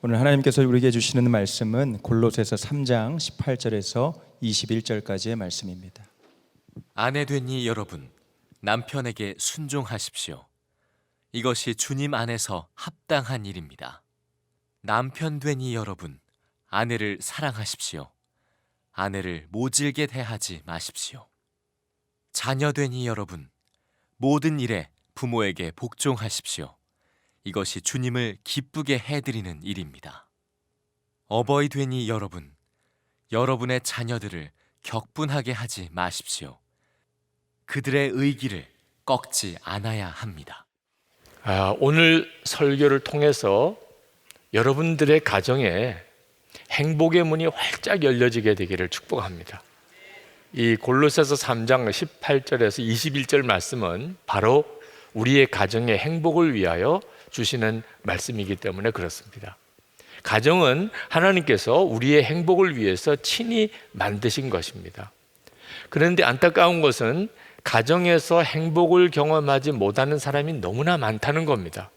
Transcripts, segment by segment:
오늘 하나님께서 우리에게 주시는 말씀은 골로새서 3장 18절에서 21절까지의 말씀입니다. 아내 되니 여러분, 남편에게 순종하십시오. 이것이 주님 안에서 합당한 일입니다. 남편 되니 여러분, 아내를 사랑하십시오. 아내를 모질게 대하지 마십시오. 자녀 되니 여러분, 모든 일에 부모에게 복종하십시오. 이것이 주님을 기쁘게 해드리는 일입니다. 어버이 되니 여러분, 여러분의 자녀들을 격분하게 하지 마십시오. 그들의 의기를 꺾지 않아야 합니다. 오늘 설교를 통해서 여러분들의 가정에 행복의 문이 활짝 열려지게 되기를 축복합니다. 이 골로새서 3장 18절에서 21절 말씀은 바로 우리의 가정의 행복을 위하여 주시는 말씀이기 때문에 그렇습니다. 가정은 하나님께서 우리의 행복을 위해서 친히 만드신 것입니다. 그런데 안타까운 것은 가정에서 행복을 경험하지 못하는 사람이 너무나 많다는 겁니다.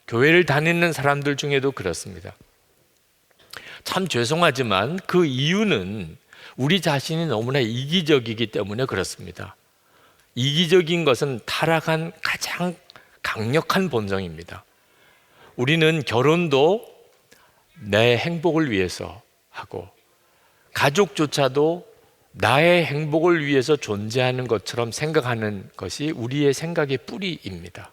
교회를 다니는 사람들 중에도 그렇습니다. 참 죄송하지만 그 이유는 우리 자신이 너무나 이기적이기 때문에 그렇습니다. 이기적인 것은 타락한 가장 강력한 본성입니다. 우리는 결혼도 내 행복을 위해서 하고 가족조차도 나의 행복을 위해서 존재하는 것처럼 생각하는 것이 우리의 생각의 뿌리입니다.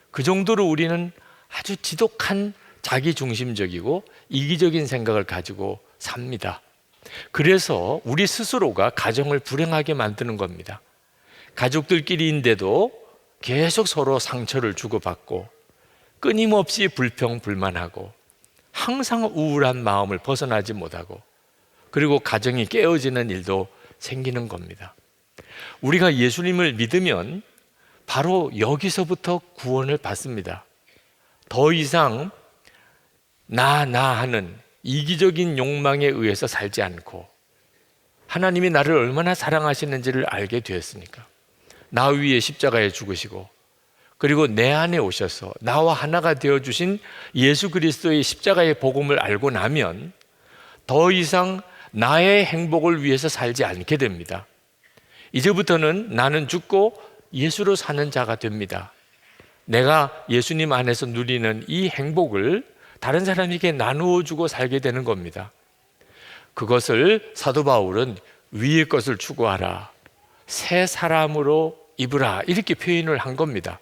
그 정도로 우리는 아주 지독한 자기중심적이고 이기적인 생각을 가지고 삽니다. 그래서 우리 스스로가 가정을 불행하게 만드는 겁니다. 가족들끼리인데도 계속 서로 상처를 주고받고 끊임없이 불평불만하고 항상 우울한 마음을 벗어나지 못하고 그리고 가정이 깨어지는 일도 생기는 겁니다. 우리가 예수님을 믿으면 바로 여기서부터 구원을 받습니다. 더 이상 나 하는 이기적인 욕망에 의해서 살지 않고 하나님이 나를 얼마나 사랑하시는지를 알게 되었으니까 나 위에 십자가에 죽으시고 그리고 내 안에 오셔서 나와 하나가 되어주신 예수 그리스도의 십자가의 복음을 알고 나면 더 이상 나의 행복을 위해서 살지 않게 됩니다. 이제부터는 나는 죽고 예수로 사는 자가 됩니다. 내가 예수님 안에서 누리는 이 행복을 다른 사람에게 나누어 주고 살게 되는 겁니다. 그것을 사도 바울은 위의 것을 추구하라, 새 사람으로 입으라 이렇게 표현을 한 겁니다.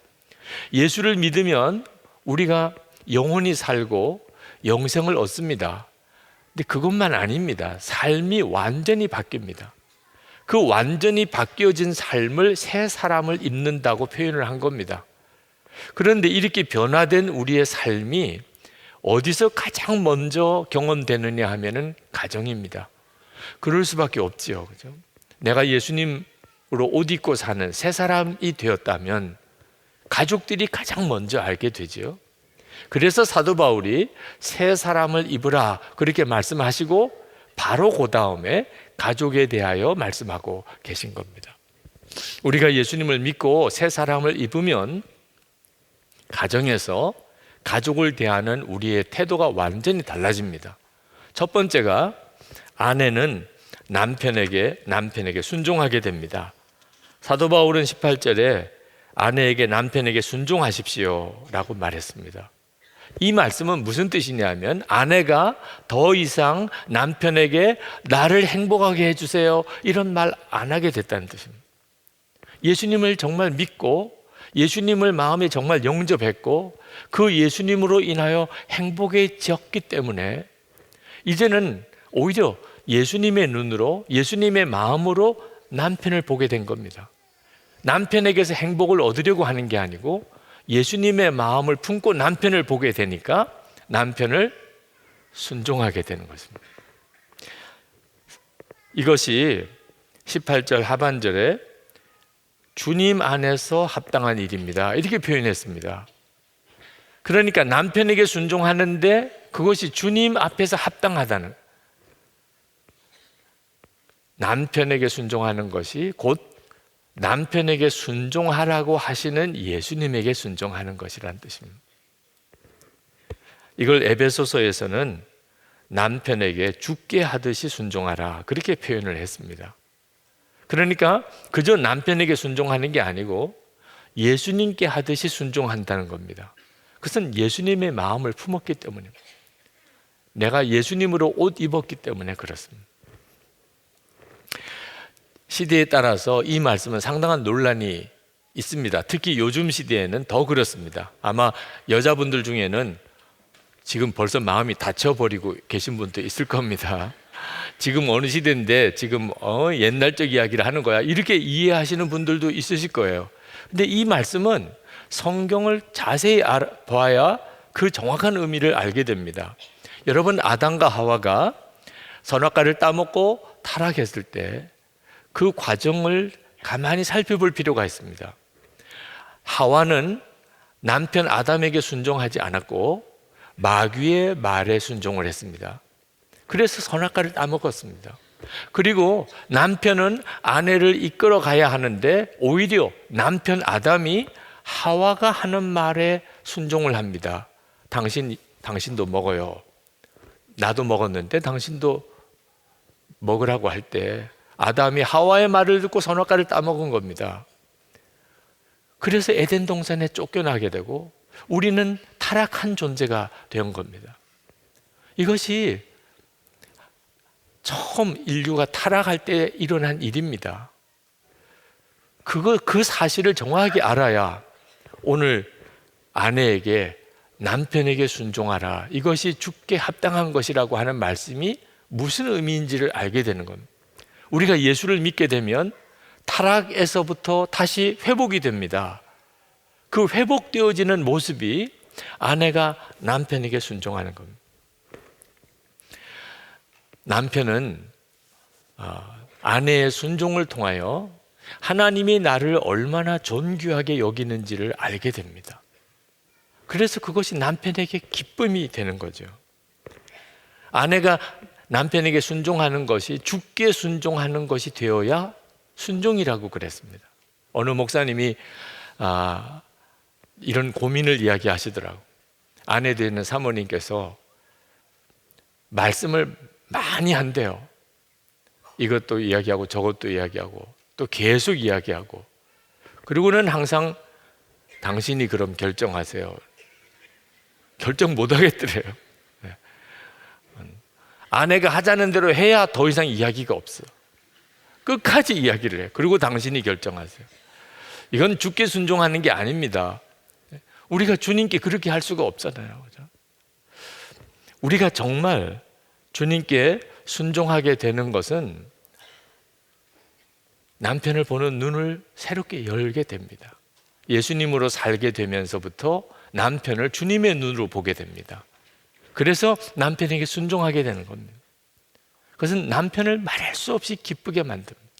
예수를 믿으면 우리가 영원히 살고 영생을 얻습니다. 근데 그것만 아닙니다. 삶이 완전히 바뀝니다. 그 완전히 바뀌어진 삶을 새 사람을 입는다고 표현을 한 겁니다. 그런데 이렇게 변화된 우리의 삶이 어디서 가장 먼저 경험되느냐 하면은 가정입니다. 그럴 수밖에 없지요. 그죠? 내가 예수님으로 옷 입고 사는 새 사람이 되었다면 가족들이 가장 먼저 알게 되지요. 그래서 사도 바울이 새 사람을 입으라 그렇게 말씀하시고 바로 그 다음에 가족에 대하여 말씀하고 계신 겁니다. 우리가 예수님을 믿고 새 사람을 입으면 가정에서 가족을 대하는 우리의 태도가 완전히 달라집니다. 첫 번째가 아내는 남편에게 순종하게 됩니다. 사도 바울은 18절에 아내에게 남편에게 순종하십시오 라고 말했습니다. 이 말씀은 무슨 뜻이냐면 아내가 더 이상 남편에게 나를 행복하게 해주세요 이런 말 안 하게 됐다는 뜻입니다. 예수님을 정말 믿고 예수님을 마음에 정말 영접했고 그 예수님으로 인하여 행복해졌기 때문에 이제는 오히려 예수님의 눈으로 예수님의 마음으로 남편을 보게 된 겁니다. 남편에게서 행복을 얻으려고 하는 게 아니고 예수님의 마음을 품고 남편을 보게 되니까 남편을 순종하게 되는 것입니다. 이것이 18절 하반절에 주님 안에서 합당한 일입니다 이렇게 표현했습니다. 그러니까 남편에게 순종하는데 그것이 주님 앞에서 합당하다는, 남편에게 순종하는 것이 곧 남편에게 순종하라고 하시는 예수님에게 순종하는 것이라는 뜻입니다. 이걸 에베소서에서는 남편에게 죽게 하듯이 순종하라, 그렇게 표현을 했습니다. 그러니까 그저 남편에게 순종하는 게 아니고 예수님께 하듯이 순종한다는 겁니다. 그것은 예수님의 마음을 품었기 때문입니다. 내가 예수님으로 옷 입었기 때문에 그렇습니다. 시대에 따라서 이 말씀은 상당한 논란이 있습니다. 특히 요즘 시대에는 더 그렇습니다. 아마 여자분들 중에는 지금 벌써 마음이 닫혀버리고 계신 분도 있을 겁니다. 지금 어느 시대인데 지금 옛날적 이야기를 하는 거야, 이렇게 이해하시는 분들도 있으실 거예요. 근데 이 말씀은 성경을 자세히 봐야 그 정확한 의미를 알게 됩니다. 여러분, 아담과 하와가 선악과를 따먹고 타락했을 때 그 과정을 가만히 살펴볼 필요가 있습니다. 하와는 남편 아담에게 순종하지 않았고 마귀의 말에 순종을 했습니다. 그래서 선악과를 따먹었습니다. 그리고 남편은 아내를 이끌어 가야 하는데 오히려 남편 아담이 하와가 하는 말에 순종을 합니다. 당신도 먹어요. 나도 먹었는데 당신도 먹으라고 할 때 아담이 하와의 말을 듣고 선악과를 따먹은 겁니다. 그래서 에덴 동산에 쫓겨나게 되고 우리는 타락한 존재가 된 겁니다. 이것이 처음 인류가 타락할 때 일어난 일입니다. 그 사실을 정확하게 알아야 오늘 아내에게, 남편에게 순종하라, 이것이 주께 합당한 것이라고 하는 말씀이 무슨 의미인지를 알게 되는 겁니다. 우리가 예수를 믿게 되면 타락에서부터 다시 회복이 됩니다. 그 회복되어지는 모습이 아내가 남편에게 순종하는 겁니다. 남편은 아내의 순종을 통하여 하나님이 나를 얼마나 존귀하게 여기는지를 알게 됩니다. 그래서 그것이 남편에게 기쁨이 되는 거죠. 아내가 남편에게 순종하는 것이 주께 순종하는 것이 되어야 순종이라고 그랬습니다. 어느 목사님이 이런 고민을 이야기하시더라고요. 아내 되는 사모님께서 말씀을 많이 한대요. 이것도 이야기하고 저것도 이야기하고 또 계속 이야기하고, 그리고는 항상 당신이 그럼 결정하세요. 결정 못 하겠더래요. 아내가 하자는 대로 해야 더 이상 이야기가 없어. 끝까지 이야기를 해요. 그리고 당신이 결정하세요. 이건 주께 순종하는 게 아닙니다. 우리가 주님께 그렇게 할 수가 없잖아요. 그죠? 우리가 정말 주님께 순종하게 되는 것은 남편을 보는 눈을 새롭게 열게 됩니다. 예수님으로 살게 되면서부터 남편을 주님의 눈으로 보게 됩니다. 그래서 남편에게 순종하게 되는 겁니다. 그것은 남편을 말할 수 없이 기쁘게 만듭니다.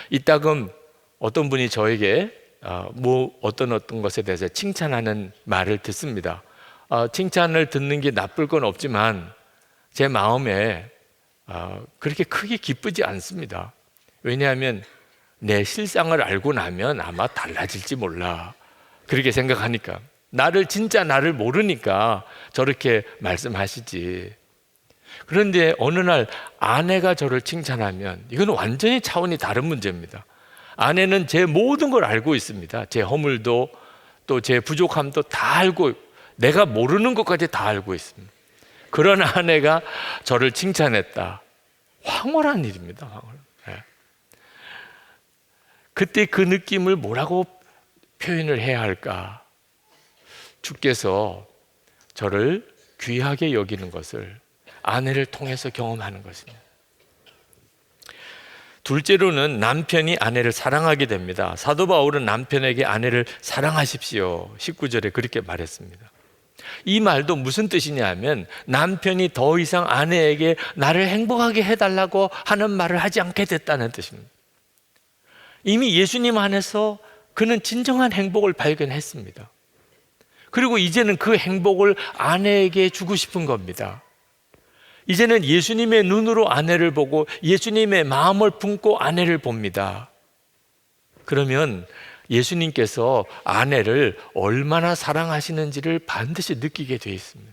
이따금 어떤 분이 저에게 어떤 것에 대해서 칭찬하는 말을 듣습니다. 칭찬을 듣는 게 나쁠 건 없지만 제 마음에 그렇게 크게 기쁘지 않습니다. 왜냐하면 내 실상을 알고 나면 아마 달라질지 몰라, 그렇게 생각하니까. 진짜 나를 모르니까 저렇게 말씀하시지. 그런데 어느 날 아내가 저를 칭찬하면 이건 완전히 차원이 다른 문제입니다. 아내는 제 모든 걸 알고 있습니다. 제 허물도 또 제 부족함도 다 알고, 내가 모르는 것까지 다 알고 있습니다. 그런 아내가 저를 칭찬했다. 황홀한 일입니다. 황홀. 그때 그 느낌을 뭐라고 표현을 해야 할까? 주께서 저를 귀하게 여기는 것을 아내를 통해서 경험하는 것입니다. 둘째로는 남편이 아내를 사랑하게 됩니다. 사도 바울은 남편에게 아내를 사랑하십시오, 19절에 그렇게 말했습니다. 이 말도 무슨 뜻이냐 하면 남편이 더 이상 아내에게 나를 행복하게 해달라고 하는 말을 하지 않게 됐다는 뜻입니다. 이미 예수님 안에서 그는 진정한 행복을 발견했습니다. 그리고 이제는 그 행복을 아내에게 주고 싶은 겁니다. 이제는 예수님의 눈으로 아내를 보고 예수님의 마음을 품고 아내를 봅니다. 그러면 예수님께서 아내를 얼마나 사랑하시는지를 반드시 느끼게 되어 있습니다.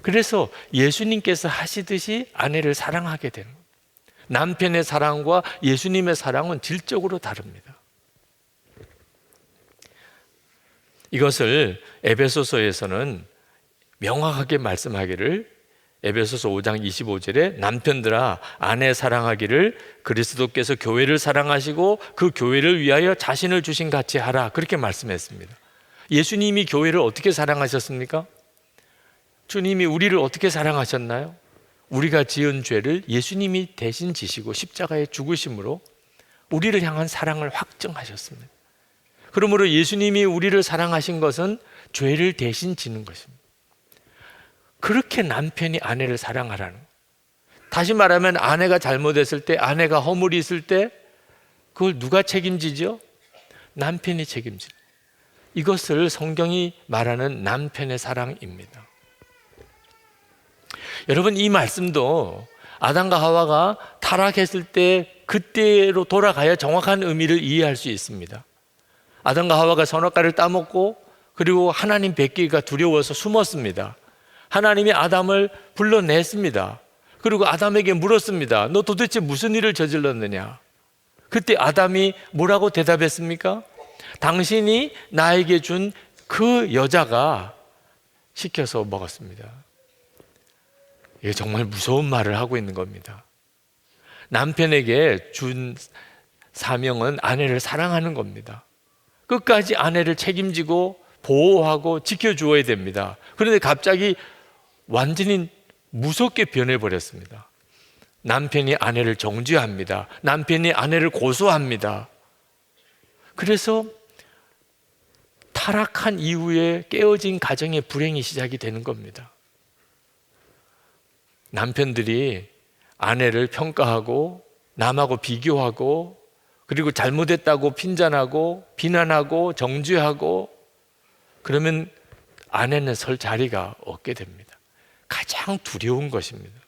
그래서 예수님께서 하시듯이 아내를 사랑하게 되는 거예요. 남편의 사랑과 예수님의 사랑은 질적으로 다릅니다. 이것을 에베소서에서는 명확하게 말씀하기를, 에베소서 5장 25절에 남편들아 아내 사랑하기를 그리스도께서 교회를 사랑하시고 그 교회를 위하여 자신을 주신 같이 하라, 그렇게 말씀했습니다. 예수님이 교회를 어떻게 사랑하셨습니까? 주님이 우리를 어떻게 사랑하셨나요? 우리가 지은 죄를 예수님이 대신 지시고 십자가에 죽으심으로 우리를 향한 사랑을 확증하셨습니다. 그러므로 예수님이 우리를 사랑하신 것은 죄를 대신 지는 것입니다. 그렇게 남편이 아내를 사랑하라는 거예요. 다시 말하면 아내가 잘못했을 때, 아내가 허물이 있을 때 그걸 누가 책임지죠? 남편이 책임지죠. 이것을 성경이 말하는 남편의 사랑입니다. 여러분, 이 말씀도 아담과 하와가 타락했을 때 그때로 돌아가야 정확한 의미를 이해할 수 있습니다. 아담과 하와가 선악과를 따먹고 그리고 하나님 뵙기가 두려워서 숨었습니다. 하나님이 아담을 불러냈습니다. 그리고 아담에게 물었습니다. 너 도대체 무슨 일을 저질렀느냐? 그때 아담이 뭐라고 대답했습니까? 당신이 나에게 준 그 여자가 시켜서 먹었습니다. 이게 정말 무서운 말을 하고 있는 겁니다. 남편에게 준 사명은 아내를 사랑하는 겁니다. 끝까지 아내를 책임지고 보호하고 지켜주어야 됩니다. 그런데 갑자기 완전히 무섭게 변해버렸습니다. 남편이 아내를 정죄합니다. 남편이 아내를 고소합니다. 그래서 타락한 이후에 깨어진 가정의 불행이 시작이 되는 겁니다. 남편들이 아내를 평가하고 남하고 비교하고 그리고 잘못했다고 핀잔하고 비난하고 정죄하고 그러면 아내는 설 자리가 없게 됩니다. 가장 두려운 것입니다.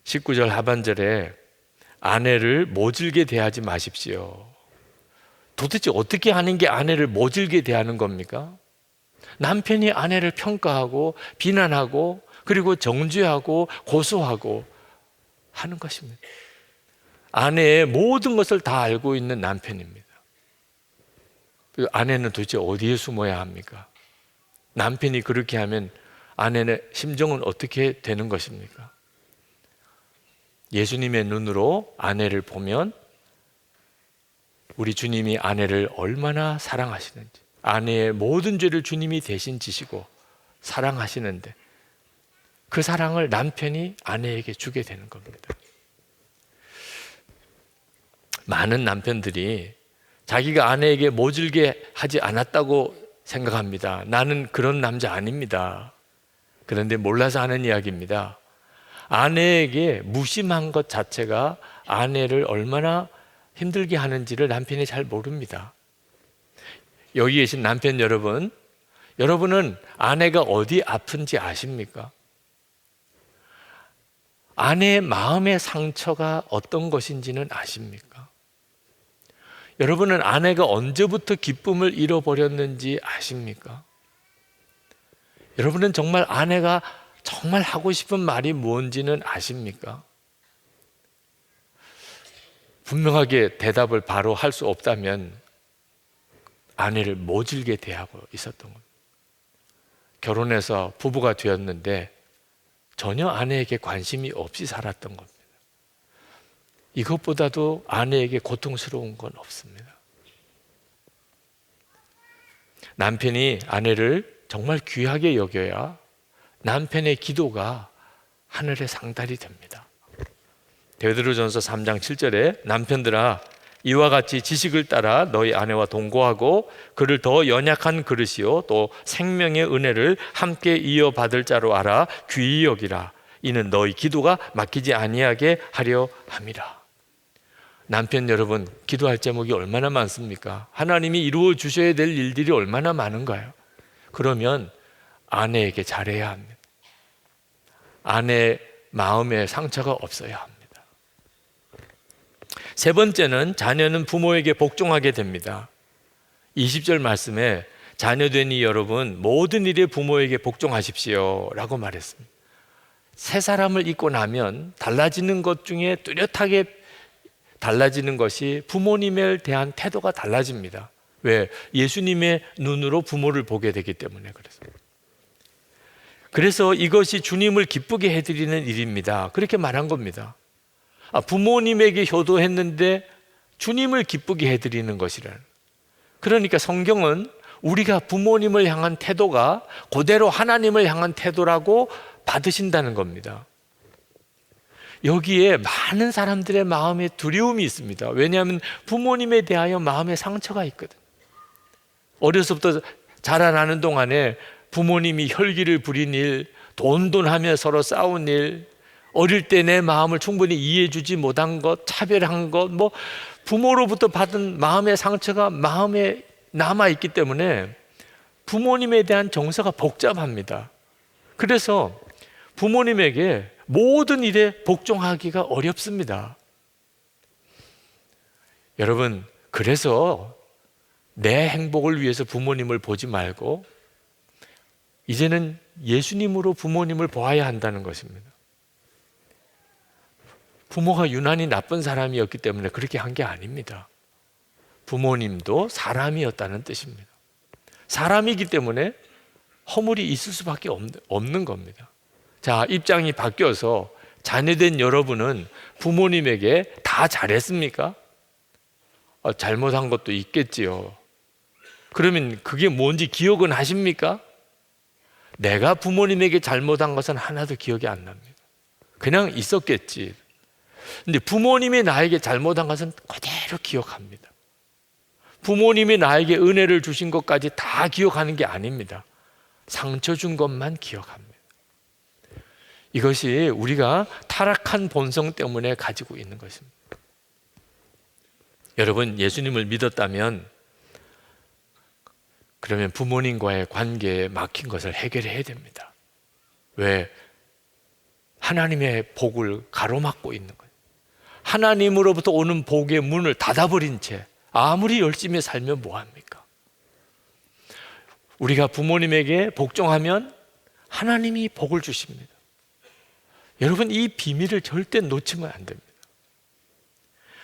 19절 하반절에 아내를 모질게 대하지 마십시오. 도대체 어떻게 하는 게 아내를 모질게 대하는 겁니까? 남편이 아내를 평가하고 비난하고 그리고 정죄하고 고소하고 하는 것입니다. 아내의 모든 것을 다 알고 있는 남편입니다. 그 아내는 도대체 어디에 숨어야 합니까? 남편이 그렇게 하면 아내의 심정은 어떻게 되는 것입니까? 예수님의 눈으로 아내를 보면 우리 주님이 아내를 얼마나 사랑하시는지, 아내의 모든 죄를 주님이 대신 지시고 사랑하시는데 그 사랑을 남편이 아내에게 주게 되는 겁니다. 많은 남편들이 자기가 아내에게 모질게 하지 않았다고 생각합니다. 나는 그런 남자 아닙니다. 그런데 몰라서 하는 이야기입니다. 아내에게 무심한 것 자체가 아내를 얼마나 힘들게 하는지를 남편이 잘 모릅니다. 여기 계신 남편 여러분, 여러분은 아내가 어디 아픈지 아십니까? 아내의 마음의 상처가 어떤 것인지는 아십니까? 여러분은 아내가 언제부터 기쁨을 잃어버렸는지 아십니까? 여러분은 정말 아내가 정말 하고 싶은 말이 뭔지는 아십니까? 분명하게 대답을 바로 할 수 없다면 아내를 모질게 대하고 있었던 겁니다. 결혼해서 부부가 되었는데 전혀 아내에게 관심이 없이 살았던 겁니다. 이것보다도 아내에게 고통스러운 건 없습니다. 남편이 아내를 정말 귀하게 여겨야 남편의 기도가 하늘에 상달이 됩니다. 베드로전서 3장 7절에 남편들아 이와 같이 지식을 따라 너희 아내와 동거하고 그를 더 연약한 그릇이요 또 생명의 은혜를 함께 이어받을 자로 알아 귀히 여기라. 이는 너희 기도가 막히지 아니하게 하려 함이라. 남편 여러분, 기도할 제목이 얼마나 많습니까? 하나님이 이루어 주셔야 될 일들이 얼마나 많은가요? 그러면 아내에게 잘해야 합니다. 아내의 마음에 상처가 없어야 합니다. 세 번째는 자녀는 부모에게 복종하게 됩니다. 20절 말씀에 자녀되니 여러분 모든 일에 부모에게 복종하십시오 라고 말했습니다. 새 사람을 입고 나면 달라지는 것 중에 뚜렷하게 달라지는 것이 부모님에 대한 태도가 달라집니다. 왜? 예수님의 눈으로 부모를 보게 되기 때문에 그렇습니다. 그래서 이것이 주님을 기쁘게 해드리는 일입니다. 그렇게 말한 겁니다. 부모님에게 효도했는데 주님을 기쁘게 해드리는 것이라는. 그러니까 성경은 우리가 부모님을 향한 태도가 그대로 하나님을 향한 태도라고 받으신다는 겁니다. 여기에 많은 사람들의 마음에 두려움이 있습니다. 왜냐하면 부모님에 대하여 마음에 상처가 있거든. 어려서부터 자라나는 동안에 부모님이 혈기를 부린 일, 돈하며 서로 싸운 일, 어릴 때 내 마음을 충분히 이해해 주지 못한 것, 차별한 것, 부모로부터 받은 마음의 상처가 마음에 남아있기 때문에 부모님에 대한 정서가 복잡합니다. 그래서 부모님에게 모든 일에 복종하기가 어렵습니다. 여러분, 그래서 내 행복을 위해서 부모님을 보지 말고 이제는 예수님으로 부모님을 보아야 한다는 것입니다. 부모가 유난히 나쁜 사람이었기 때문에 그렇게 한 게 아닙니다. 부모님도 사람이었다는 뜻입니다. 사람이기 때문에 허물이 있을 수밖에 없는 겁니다. 자, 입장이 바뀌어서 자녀된 여러분은 부모님에게 다 잘했습니까? 잘못한 것도 있겠지요. 그러면 그게 뭔지 기억은 하십니까? 내가 부모님에게 잘못한 것은 하나도 기억이 안 납니다. 그냥 있었겠지. 근데 부모님이 나에게 잘못한 것은 그대로 기억합니다. 부모님이 나에게 은혜를 주신 것까지 다 기억하는 게 아닙니다. 상처 준 것만 기억합니다. 이것이 우리가 타락한 본성 때문에 가지고 있는 것입니다. 여러분, 예수님을 믿었다면 그러면 부모님과의 관계에 막힌 것을 해결해야 됩니다. 왜? 하나님의 복을 가로막고 있는 거예요. 하나님으로부터 오는 복의 문을 닫아버린 채 아무리 열심히 살면 뭐합니까? 우리가 부모님에게 복종하면 하나님이 복을 주십니다. 여러분, 이 비밀을 절대 놓치면 안 됩니다.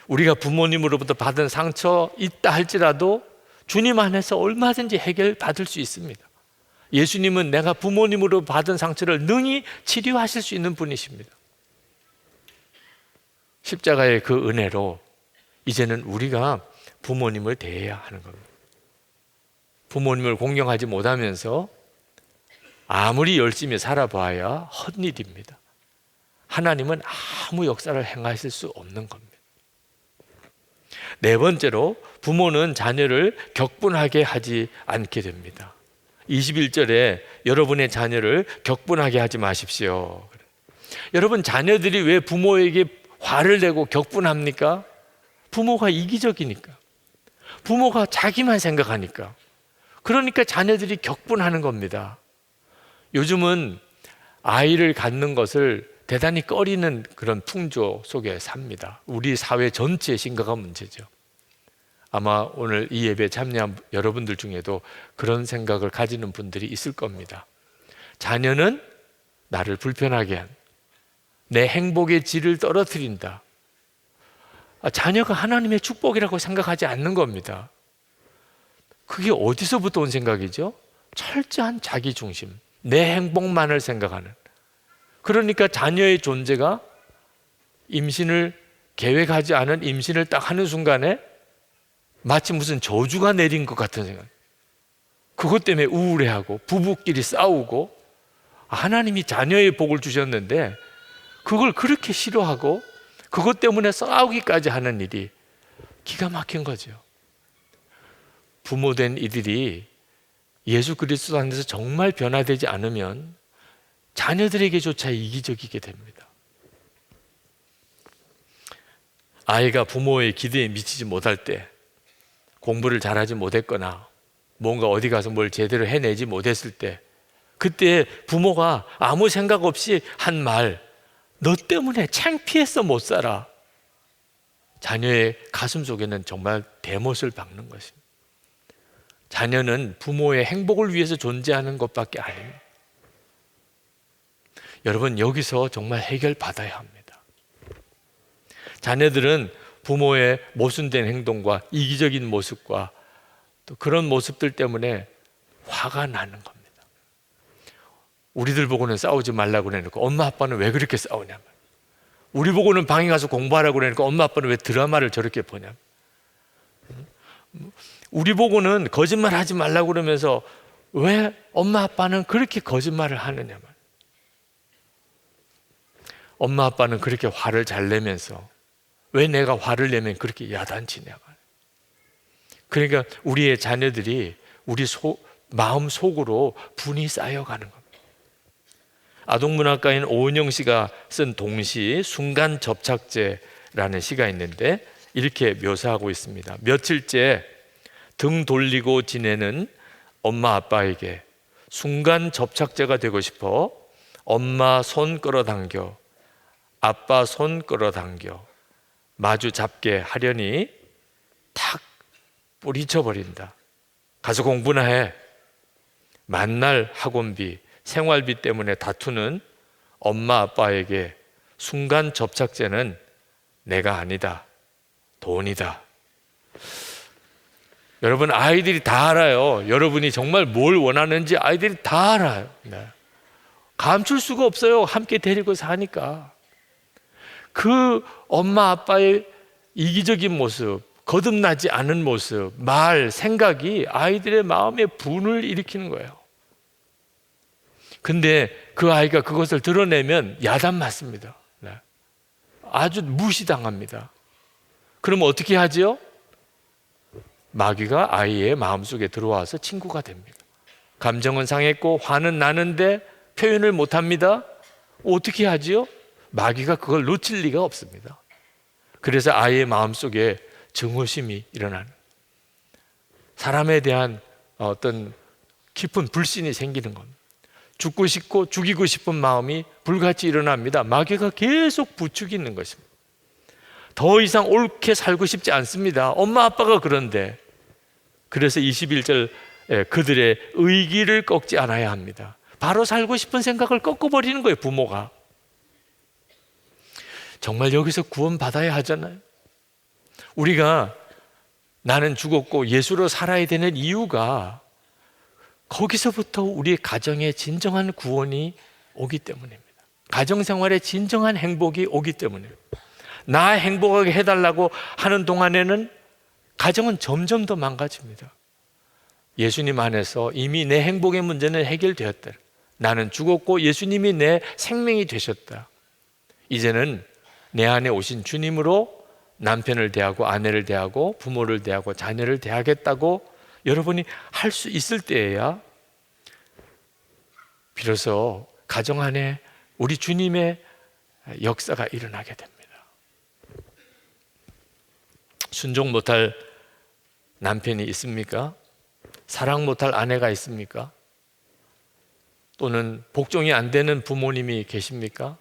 우리가 부모님으로부터 받은 상처 있다 할지라도 주님 안에서 얼마든지 해결받을 수 있습니다. 예수님은 내가 부모님으로 받은 상처를 능히 치료하실 수 있는 분이십니다. 십자가의 그 은혜로 이제는 우리가 부모님을 대해야 하는 겁니다. 부모님을 공경하지 못하면서 아무리 열심히 살아봐야 헛일입니다. 하나님은 아무 역사를 행하실 수 없는 겁니다. 네 번째로 부모는 자녀를 격분하게 하지 않게 됩니다. 21절에 여러분의 자녀를 격분하게 하지 마십시오. 여러분, 자녀들이 왜 부모에게 화를 내고 격분합니까? 부모가 이기적이니까, 부모가 자기만 생각하니까. 그러니까 자녀들이 격분하는 겁니다. 요즘은 아이를 갖는 것을 대단히 꺼리는 그런 풍조 속에 삽니다. 우리 사회 전체의 심각한 문제죠. 아마 오늘 이 예배에 참여한 여러분들 중에도 그런 생각을 가지는 분들이 있을 겁니다. 자녀는 나를 불편하게 한, 내 행복의 질을 떨어뜨린다. 자녀가 하나님의 축복이라고 생각하지 않는 겁니다. 그게 어디서부터 온 생각이죠? 철저한 자기 중심, 내 행복만을 생각하는. 그러니까 자녀의 존재가 임신을 계획하지 않은 임신을 딱 하는 순간에 마치 무슨 저주가 내린 것 같은 생각. 그것 때문에 우울해하고 부부끼리 싸우고, 하나님이 자녀의 복을 주셨는데 그걸 그렇게 싫어하고 그것 때문에 싸우기까지 하는 일이 기가 막힌 거죠. 부모된 이들이 예수 그리스도 안에서 정말 변화되지 않으면 자녀들에게조차 이기적이게 됩니다. 아이가 부모의 기대에 미치지 못할 때, 공부를 잘하지 못했거나 뭔가 어디 가서 뭘 제대로 해내지 못했을 때, 그때 부모가 아무 생각 없이 한 말, 너 때문에 창피해서 못 살아. 자녀의 가슴 속에는 정말 대못을 박는 것입니다. 자녀는 부모의 행복을 위해서 존재하는 것밖에 아닙니다. 여러분, 여기서 정말 해결받아야 합니다. 자녀들은 부모의 모순된 행동과 이기적인 모습과 또 그런 모습들 때문에 화가 나는 겁니다. 우리들 보고는 싸우지 말라고 그래놓고 엄마 아빠는 왜 그렇게 싸우냐면, 우리 보고는 방에 가서 공부하라고 그러니까 엄마 아빠는 왜 드라마를 저렇게 보냐, 우리 보고는 거짓말 하지 말라고 그러면서 왜 엄마 아빠는 그렇게 거짓말을 하느냐 말. 엄마 아빠는 그렇게 화를 잘 내면서 왜 내가 화를 내면 그렇게 야단치냐 말. 그러니까 우리의 자녀들이 우리 마음 속으로 분이 쌓여가는 겁니다. 아동문학가인 오은영 씨가 쓴 동시 순간 접착제라는 시가 있는데 이렇게 묘사하고 있습니다. 며칠째 등 돌리고 지내는 엄마 아빠에게 순간 접착제가 되고 싶어 엄마 손 끌어당겨 아빠 손 끌어당겨 마주 잡게 하려니 탁 뿌리쳐 버린다. 가서 공부나 해. 만날 학원비, 생활비 때문에 다투는 엄마 아빠에게 순간 접착제는 내가 아니다, 돈이다. 여러분, 아이들이 다 알아요. 여러분이 정말 뭘 원하는지 아이들이 다 알아요. 네. 감출 수가 없어요. 함께 데리고 사니까. 그 엄마 아빠의 이기적인 모습, 거듭나지 않은 모습, 말, 생각이 아이들의 마음에 분을 일으키는 거예요. 근데 그 아이가 그것을 드러내면 야단 맞습니다. 네. 아주 무시당합니다. 그럼 어떻게 하지요? 마귀가 아이의 마음속에 들어와서 친구가 됩니다. 감정은 상했고 화는 나는데 표현을 못합니다. 어떻게 하지요? 마귀가 그걸 놓칠 리가 없습니다. 그래서 아이의 마음속에 증오심이 일어나는, 사람에 대한 어떤 깊은 불신이 생기는 겁니다. 죽고 싶고 죽이고 싶은 마음이 불같이 일어납니다. 마귀가 계속 부추기는 것입니다. 더 이상 옳게 살고 싶지 않습니다. 엄마 아빠가 그런데. 그래서 21절 그들의 의기를 꺾지 않아야 합니다. 바로 살고 싶은 생각을 꺾어버리는 거예요, 부모가. 정말 여기서 구원받아야 하잖아요. 우리가 나는 죽었고 예수로 살아야 되는 이유가 거기서부터 우리 가정에 진정한 구원이 오기 때문입니다. 가정생활에 진정한 행복이 오기 때문입니다. 나 행복하게 해달라고 하는 동안에는 가정은 점점 더 망가집니다. 예수님 안에서 이미 내 행복의 문제는 해결되었다. 나는 죽었고 예수님이 내 생명이 되셨다. 이제는 내 안에 오신 주님으로 남편을 대하고 아내를 대하고 부모를 대하고 자녀를 대하겠다고 여러분이 할 수 있을 때에야 비로소 가정 안에 우리 주님의 역사가 일어나게 됩니다. 순종 못할 남편이 있습니까? 사랑 못할 아내가 있습니까? 또는 복종이 안 되는 부모님이 계십니까?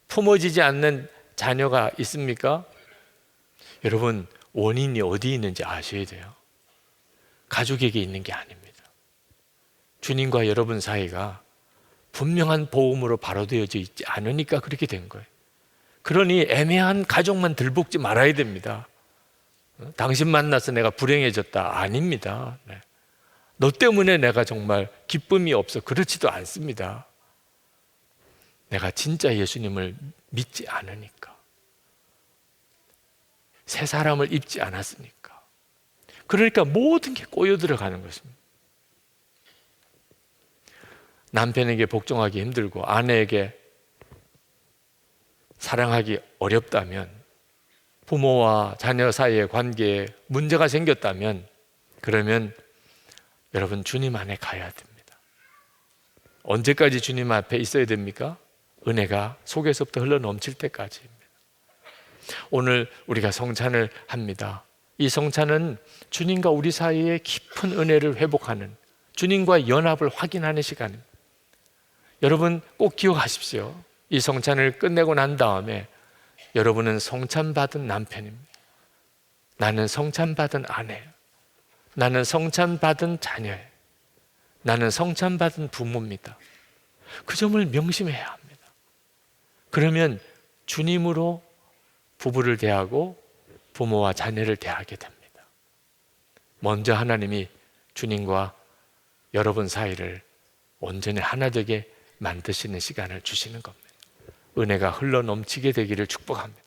품어지지 않는 자녀가 있습니까? 여러분, 원인이 어디 있는지 아셔야 돼요. 가족에게 있는 게 아닙니다. 주님과 여러분 사이가 분명한 복음으로 바로 되어져 있지 않으니까 그렇게 된 거예요. 그러니 애매한 가족만 들볶지 말아야 됩니다. 당신 만나서 내가 불행해졌다. 아닙니다. 네. 너 때문에 내가 정말 기쁨이 없어. 그렇지도 않습니다. 내가 진짜 예수님을 믿지 않으니까. 새 사람을 입지 않았으니까. 그러니까 모든 게 꼬여 들어가는 것입니다. 남편에게 복종하기 힘들고 아내에게 사랑하기 어렵다면, 부모와 자녀 사이의 관계에 문제가 생겼다면, 그러면 여러분 주님 안에 가야 됩니다. 언제까지 주님 앞에 있어야 됩니까? 은혜가 속에서부터 흘러 넘칠 때까지입니다. 오늘 우리가 성찬을 합니다. 이 성찬은 주님과 우리 사이의 깊은 은혜를 회복하는, 주님과의 연합을 확인하는 시간입니다. 여러분 꼭 기억하십시오. 이 성찬을 끝내고 난 다음에 여러분은 성찬 받은 남편입니다. 나는 성찬받은 아내예요. 나는 성찬받은 자녀예요. 나는 성찬받은 부모입니다. 그 점을 명심해야 합니다. 그러면 주님으로 부부를 대하고 부모와 자녀를 대하게 됩니다. 먼저 하나님이 주님과 여러분 사이를 온전히 하나 되게 만드시는 시간을 주시는 겁니다. 은혜가 흘러 넘치게 되기를 축복합니다.